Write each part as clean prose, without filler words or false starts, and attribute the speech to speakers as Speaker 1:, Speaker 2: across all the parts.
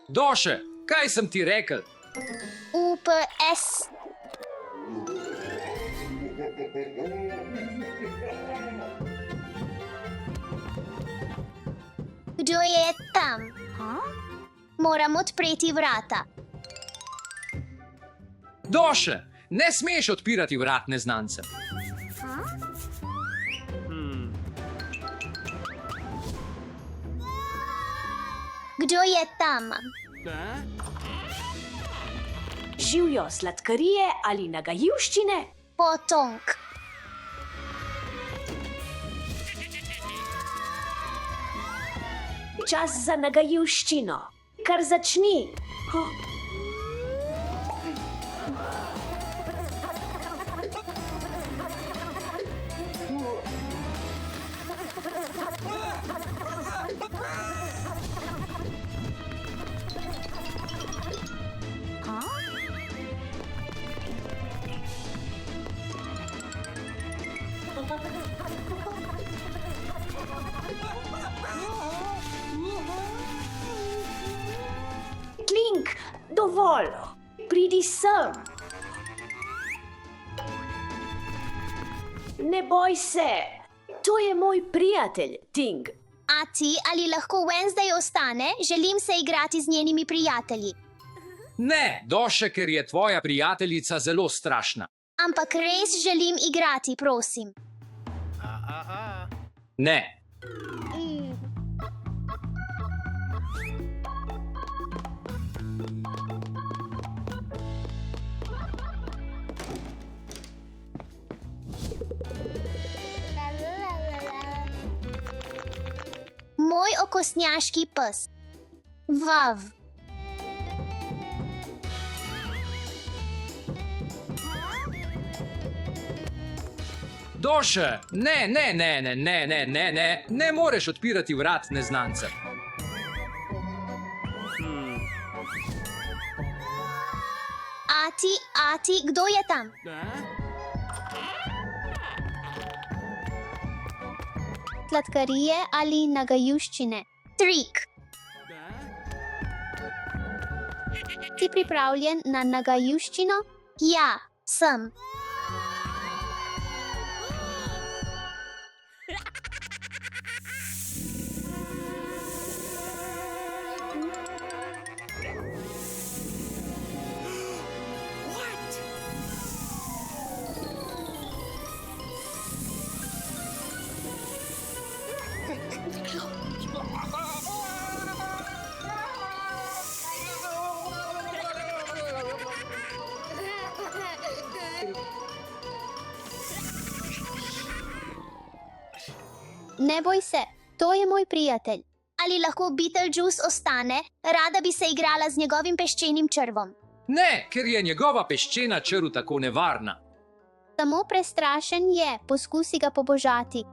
Speaker 1: Doše, kaj sem ti rekel?
Speaker 2: UPS. Kdo je tam? Moram odpreti vrata.
Speaker 1: Doše, ne smeš odpirati vrat neznancem.
Speaker 2: Kdo je tam?
Speaker 3: Živijo sladkarije ali nagajivščine?
Speaker 2: Potonk.
Speaker 3: Čas za nagajivščino. Kar začni. Klink, dovolj. Pridi sem. Ne boj se. To je moj prijatelj, Ting.
Speaker 2: A ti, ali lahko Wednesday ostane? Želim se igrati z njenimi prijatelji.
Speaker 1: Ne, Doše, ker je tvoja prijateljica zelo strašna.
Speaker 2: Ampak res želim igrati, prosim.
Speaker 1: Ne.
Speaker 2: Moj okostnjaški pes. Vav.
Speaker 1: Doše, ne moreš odpirati vrat neznancem.
Speaker 2: Ati, kdo je tam? Sladkarije ali nagajivščine? Trik. Si pripravljen na nagajivščino? Ja, sem. Ne boj se, to je moj prijatelj. Ali lahko Beetlejuice ostane? Rada bi se igrala z njegovim peščenim črvom.
Speaker 1: Ne, ker je njegova peščena črv tako nevarna.
Speaker 2: Samo prestrašen je, poskusi ga pobožati.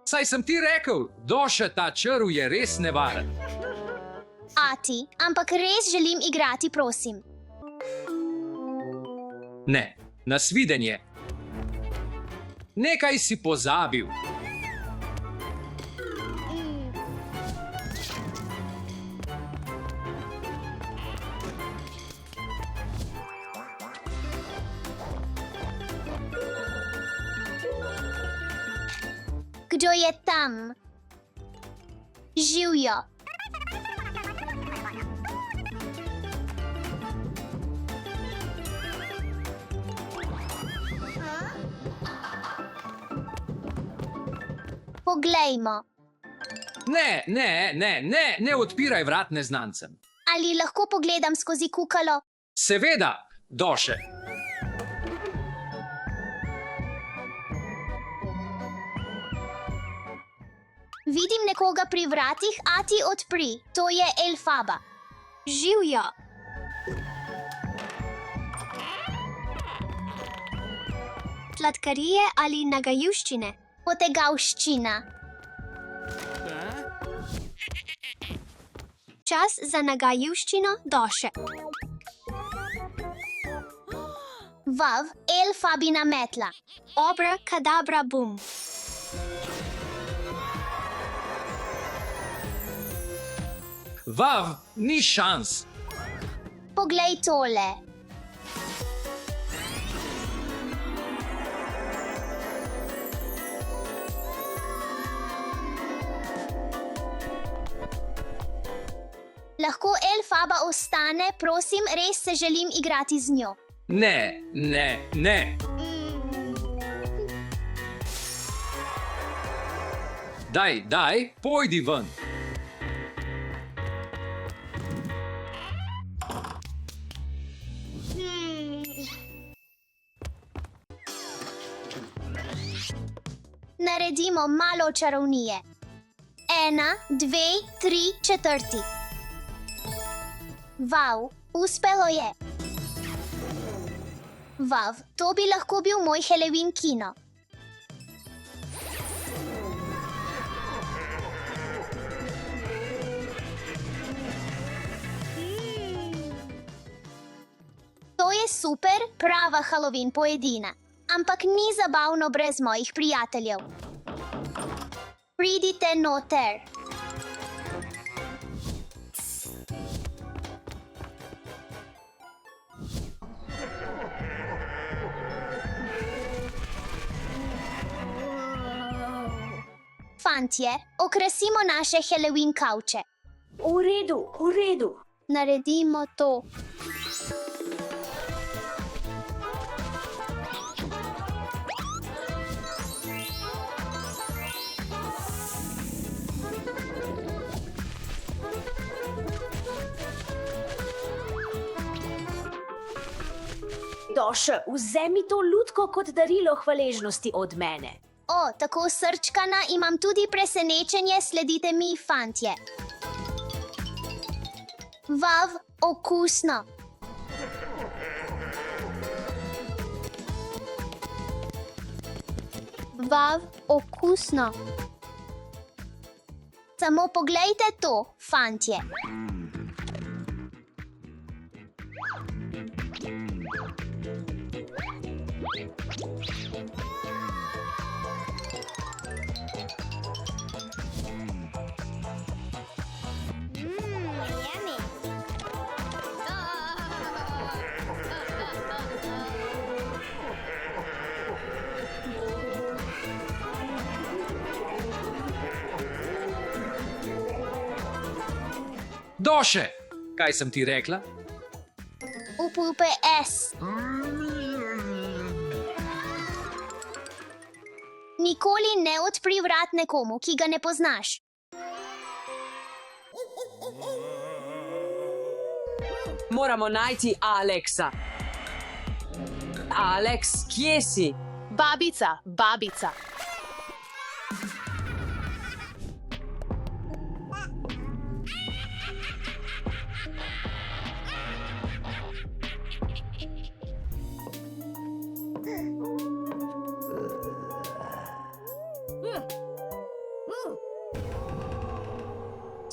Speaker 1: Saj sem ti rekel, Doše, ta črv je res nevaren.
Speaker 2: Ati, ampak res želim igrati, prosim.
Speaker 1: Ne, nasvidenje. Nekaj si pozabil.
Speaker 2: Kdo je tam? Živijo. Poglejmo.
Speaker 1: Ne odpiraj vrat neznancem.
Speaker 2: Ali lahko pogledam skozi kukalo?
Speaker 1: Seveda, Doše.
Speaker 2: Vidim nekoga pri vratih, ati odpri. To je Elfaba. Živijo. Sladkarije ali nagajivščine? Potegavščina. Čas za nagajivščino, Doše. Vav, Elfabina metla. Obra, kadabra, bum.
Speaker 1: Vav, ni šans.
Speaker 2: Poglej tole. Lahko Elfaba ostane, prosim, res se želim igrati z njo.
Speaker 1: Ne, ne, ne. Daj, pojdi ven.
Speaker 2: Naredimo malo čarovnije. 1, 2, 3, 4. Vav, uspelo je. Vav, to bi lahko bil moj Halloween kino. To je super, prava Halloween pojedina. Ampak ni zabavno brez mojih prijateljev. Pridite noter. Fantje, okrasimo naše Halloween kavče.
Speaker 3: V redu.
Speaker 2: Naredimo to.
Speaker 3: Doša, vzemi to lutko kot darilo hvaležnosti od mene.
Speaker 2: O, tako srčkana, imam tudi presenečenje, sledite mi, fantje. Vav, okusno. Vav, okusno. Samo poglejte to, fantje.
Speaker 1: Doše, kaj sem ti rekla?
Speaker 2: Upupe S. Nikoli ne odpri vrat nekomu, ki ga ne poznaš.
Speaker 4: Moramo najti Aleksa. Aleks, kje si?
Speaker 5: Babica.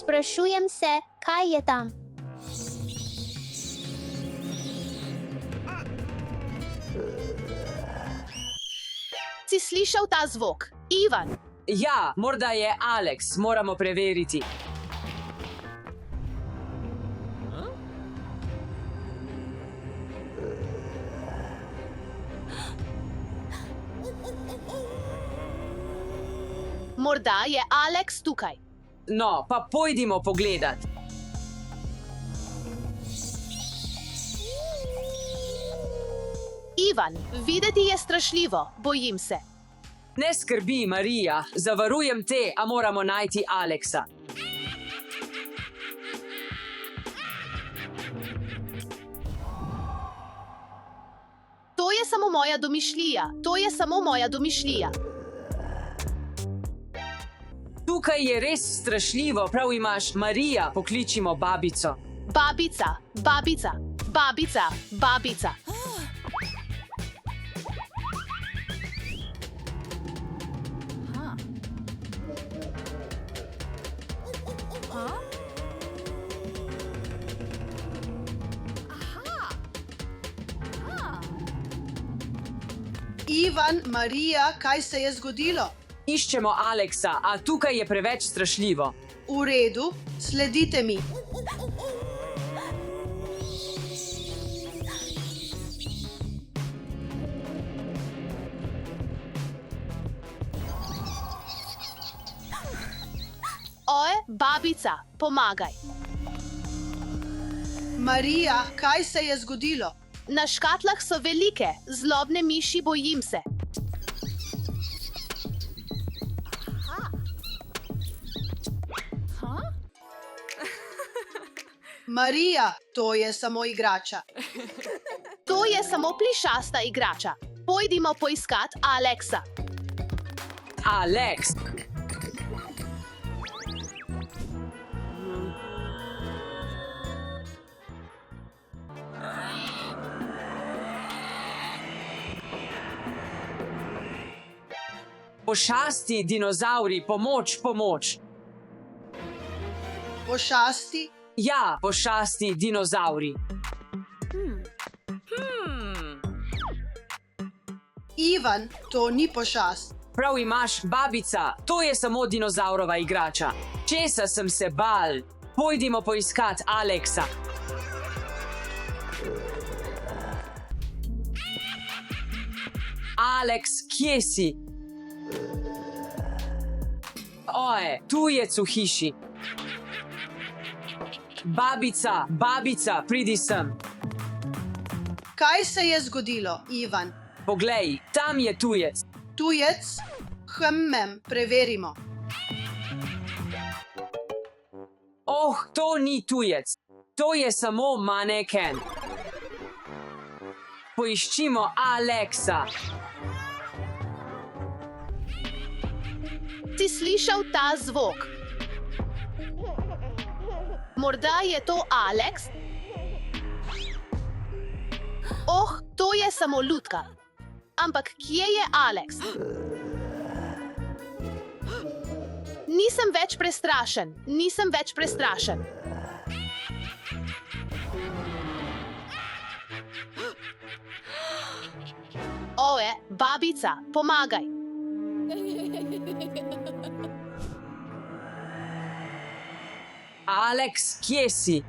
Speaker 2: Sprašujem se, kaj je tam.
Speaker 5: Si slišal ta zvok? Ivan,
Speaker 4: Ja, morda je Aleks, moramo preveriti.
Speaker 5: morda je Aleks tukaj.
Speaker 4: No, pa pojdimo pogledat.
Speaker 5: Ivan, videti je strašljivo, bojim se.
Speaker 4: Ne skrbi, Marija, zavarujem te, a moramo najti Aleksa.
Speaker 5: To je samo moja domišljija.
Speaker 4: Tukaj je res strašljivo, prav imaš, Marija, pokličimo babico.
Speaker 5: Babica.
Speaker 6: Ivan, Marija, kaj se je zgodilo?
Speaker 4: Iščemo Aleksa, a tukaj je preveč strašljivo.
Speaker 6: V redu, sledite mi.
Speaker 5: Oje, babica, pomagaj.
Speaker 6: Marija, kaj se je zgodilo?
Speaker 5: Na škatlah so velike, zlobne miši, bojim se.
Speaker 6: Marija, to je samo igrača.
Speaker 5: To je samo plišasta igrača. Pojdimo poiskat Aleksa.
Speaker 4: Alex, pošasti, dinozauri, pomoč, pomoč.
Speaker 6: Pošasti?
Speaker 4: Ja, pošasti, dinozauri.
Speaker 6: Ivan, to ni pošast.
Speaker 4: Prav imaš, babica, to je samo dinozaurova igrača. Česa sem se bal? Pojdimo poiskat Aleksa. Alex, kje si? Oje, tujec v hiši. Babica, babica, pridi sem.
Speaker 6: Kaj se je zgodilo, Ivan?
Speaker 4: Poglej, tam je tujec.
Speaker 6: Tujec? Preverimo.
Speaker 4: Oh, to ni tujec. To je samo maneken. Poiščimo Aleksa.
Speaker 5: Si slišal ta zvok? Morda je to Alex? Oh, to je samo lutka. Ampak kje je Alex? Nisem več prestrašen, nisem več prestrašen. Oje, babica, pomagaj.
Speaker 4: Alex, kje si?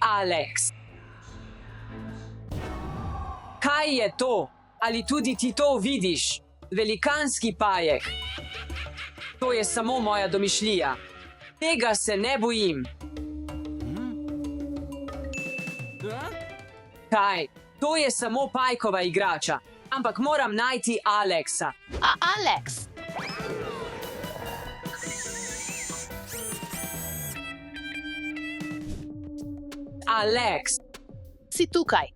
Speaker 4: Alex. Kaj je to? Ali tudi ti to vidiš? Velikanski pajek. To je samo moja domišljija. Tega se ne bojim. Kaj? To je samo pajkova igrača. Ampak moram najti Aleksa.
Speaker 5: Alex,
Speaker 4: Alex.
Speaker 5: si tukaj.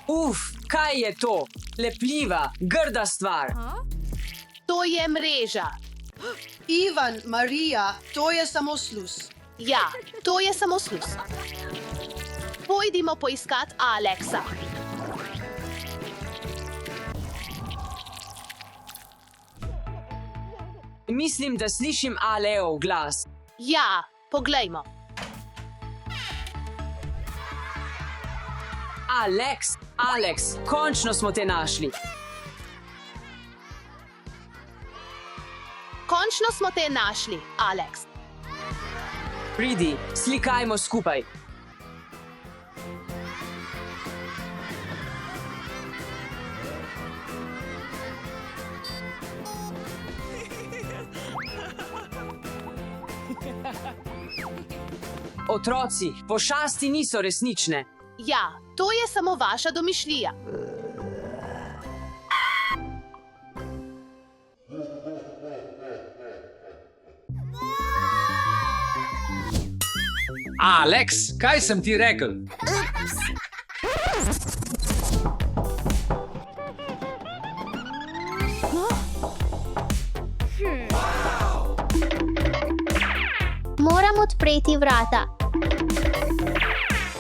Speaker 4: Uf, kaj je to? Lepljiva, grda stvar.
Speaker 5: To je mreža.
Speaker 6: Ivan, Marija, to je samo sluz.
Speaker 5: Ja, to je samo sluz. Pojdimo poiskat Aleksa.
Speaker 4: Mislim, da slišim Aleov glas.
Speaker 5: Ja, poglejmo.
Speaker 4: Alex, Alex, končno smo te našli.
Speaker 5: Končno smo te našli, Alex.
Speaker 4: Pridi, slikajmo skupaj. Otroci, pošasti niso resnične.
Speaker 5: Ja, to je samo vaša domišljija.
Speaker 1: Alex, kaj sem ti rekel?
Speaker 2: Moram odpreti vrata.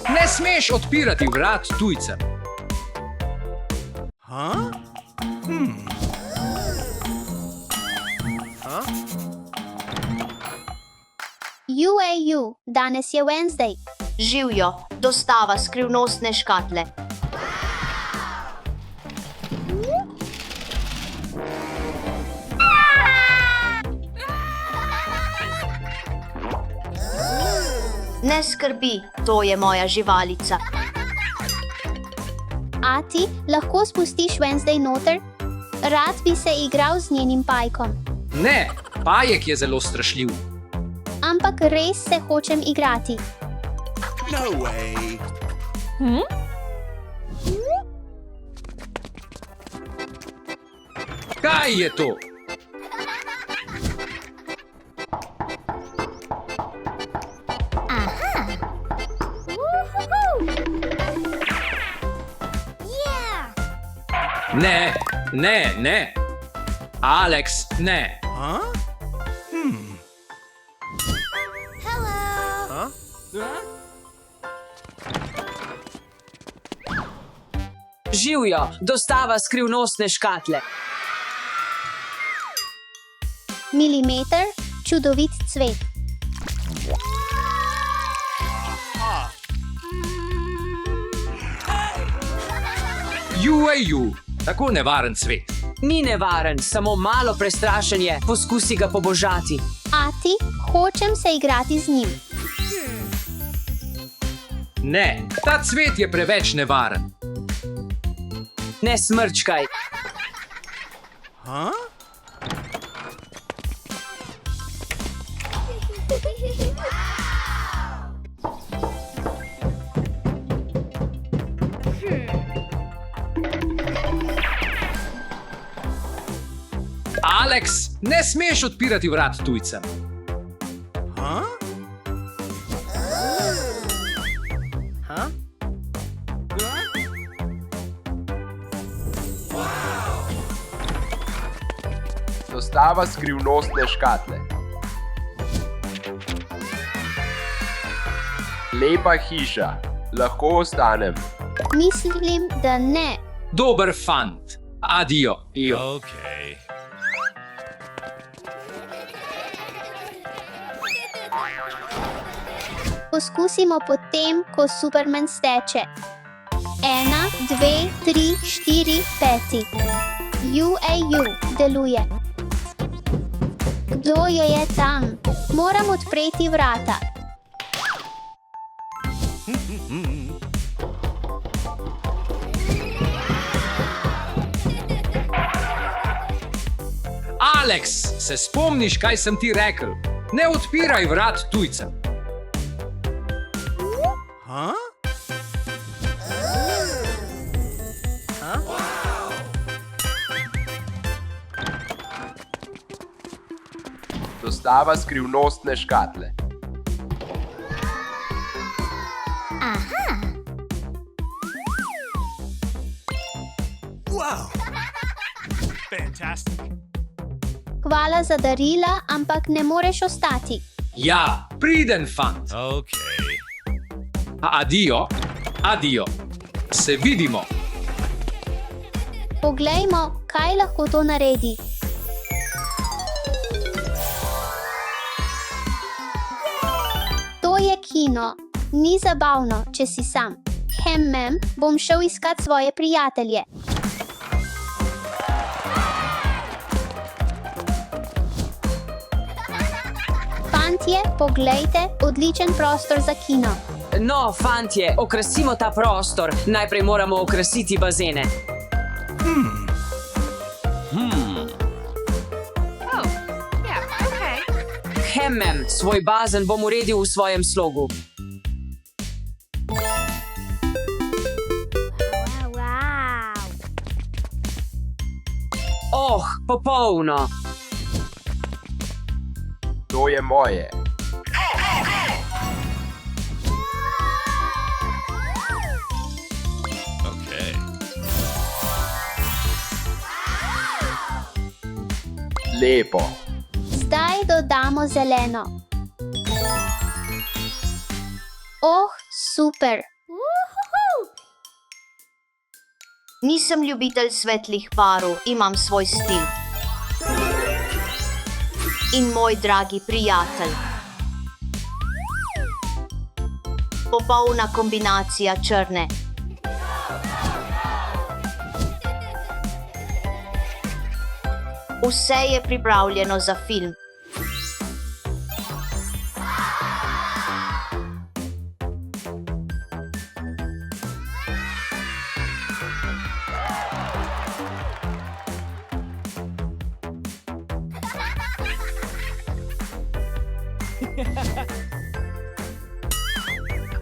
Speaker 1: Ne smeš odpirati vrat tujcem.
Speaker 2: UAU, danes je Wednesday.
Speaker 3: Živijo, dostava skrivnostne škatle.
Speaker 7: Ne skrbi, to je moja živalica.
Speaker 2: A ti lahko spustiš Wednesday noter? Rad bi se igral z njenim pajkom.
Speaker 1: Ne, pajek je zelo strašljiv.
Speaker 2: Ampak res se hočem igrati.
Speaker 8: No way.
Speaker 1: Kaj je to? Ne, ne, ne. Alex, ne.
Speaker 8: Huh? Huh?
Speaker 4: Živijo, dostava skrivnostne škatle.
Speaker 2: Milimeter, čudovit cvet.
Speaker 1: Jueju, tako nevaren svet.
Speaker 4: Ni nevaren, samo malo prestrašen je. Poskusi ga pobožati.
Speaker 2: A ti hočem se igrati z njim.
Speaker 1: Ne, ta cvet je preveč nevaren.
Speaker 4: Ne smrčkaj.
Speaker 8: Huh?
Speaker 1: Alex, ne smeš odpirati vrat tujcem.
Speaker 8: Huh?
Speaker 9: Dostava skrivnostne škatle. Lepa hiša, lahko ostanem.
Speaker 2: Mislim, da ne.
Speaker 1: Dober fant. Adio. Jo.
Speaker 8: Okay.
Speaker 2: Poskusimo potem, ko Superman steče. 1, 2, 3, 4, 5. UAU deluje. Kdo jo je tam? Moram odpreti vrata.
Speaker 1: Alex, se spomniš, kaj sem ti rekel? Ne odpiraj vrat tujcem.
Speaker 8: Huh?
Speaker 9: Dostava skrivnostne škatle.
Speaker 8: Wow. Fantastic.
Speaker 2: Hvala za darila, ampak ne moreš ostati.
Speaker 1: Ja, priden fant.
Speaker 8: Okay.
Speaker 1: Adio. Adio. Se vidimo.
Speaker 2: Poglejmo, kaj lahko to naredi. To je kino. Ni zabavno, če si sam. Bom šel iskat svoje prijatelje. Fantje, poglejte, odličen prostor za kino.
Speaker 4: No, fantje, okrasimo ta prostor. Najprej moramo okrasiti bazene. Svoj bazen bom uredil v svojem slogu. Oh, popolno.
Speaker 9: To je moje.
Speaker 8: Okay.
Speaker 9: Lepo.
Speaker 2: Zdaj dodamo zeleno. Oh, super.
Speaker 7: Nisem ljubitelj svetlih barv, imam svoj stil. In moj dragi prijatelj. Popolna kombinacija črne. Vse je pripravljeno za film.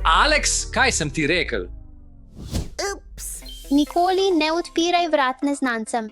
Speaker 1: Alex, kaj sem ti rekel?
Speaker 2: Nikoli ne odpiraj vrat neznancem.